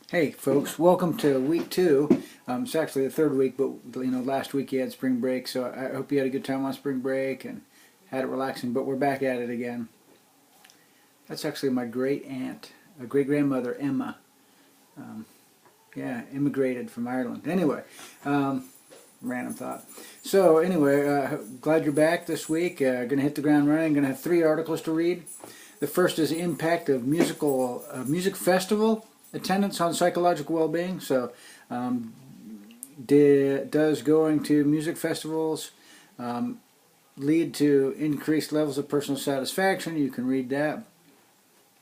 Hey folks, welcome to week 2. It's actually the third week, but last week you had spring break, so I hope you had a good time on spring break and had it relaxing, but we're back at it again. That's actually my great aunt, great-grandmother Emma. Yeah, immigrated from Ireland. Anyway, random thought. So anyway, glad you're back this week. Going to hit the ground running. Going to have 3 articles to read. The first is the impact of music festival attendance on psychological well-being. So, does going to music festivals lead to increased levels of personal satisfaction? You can read that.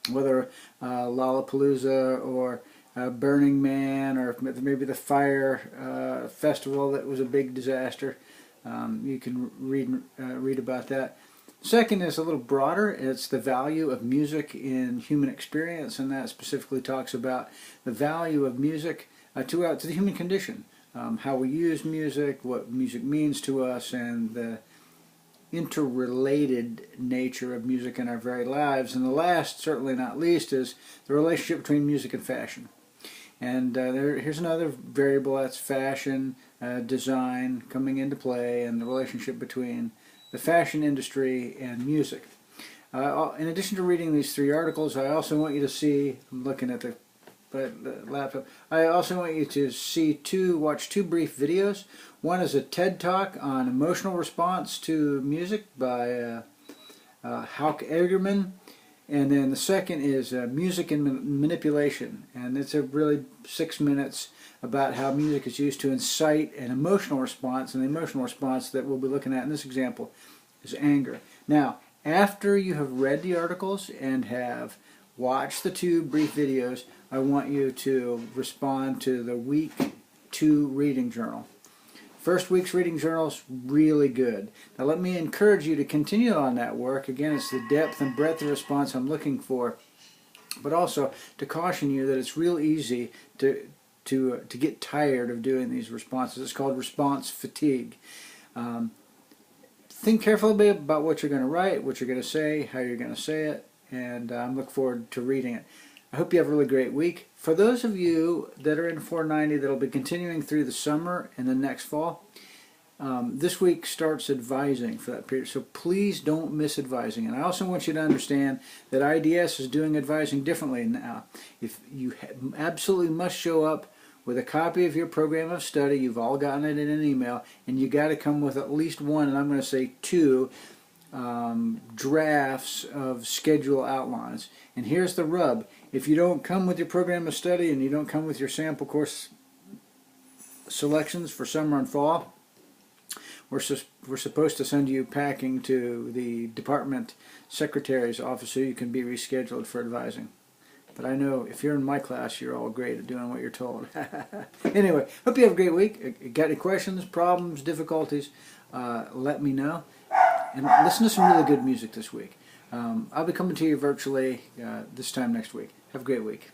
Whether Lollapalooza or Burning Man or maybe the Fire Festival that was a big disaster. You can read about that. Second is a little broader. It's the value of music in human experience, and that specifically talks about the value of music to the human condition, how we use music, what music means to us, and the interrelated nature of music in our very lives. And the last, certainly not least, is the relationship between music and fashion. And here's another variable, that's fashion, design coming into play, and the relationship between the fashion industry and music. In addition to reading these 3 articles, I also want you to see, I'm looking at the laptop, I also want you to watch 2 brief videos. One is a TED Talk on emotional response to music by Hauck Egerman. And then the second is music and manipulation, and it's a really 6 minutes about how music is used to incite an emotional response, and the emotional response that we'll be looking at in this example is anger. Now, after you have read the articles and have watched the 2 brief videos, I want you to respond to the week 2 reading journal. First week's reading journal is really good. Now let me encourage you to continue on that work. Again, it's the depth and breadth of response I'm looking for, but also to caution you that it's real easy to get tired of doing these responses. It's called response fatigue. Think carefully about what you're going to write, what you're going to say, how you're going to say it, and I'm looking forward to reading it. I hope you have a really great week. For those of you that are in 490 that will be continuing through the summer and the next fall, this week starts advising for that period, so please don't miss advising. And I also want you to understand that iDST is doing advising differently now. If you absolutely must show up with a copy of your program of study, you've all gotten it in an email, and you got to come with at least 1, and I'm going to say 2, drafts of schedule outlines. And here's the rub: if you don't come with your program of study and you don't come with your sample course selections for summer and fall, we're supposed to send you packing to the department secretary's office so you can be rescheduled for advising. But I know if you're in my class, you're all great at doing what you're told. Anyway, hope you have a great week. Got any questions, problems, difficulties, let me know. And listen to some really good music this week. I'll be coming to you virtually this time next week. Have a great week.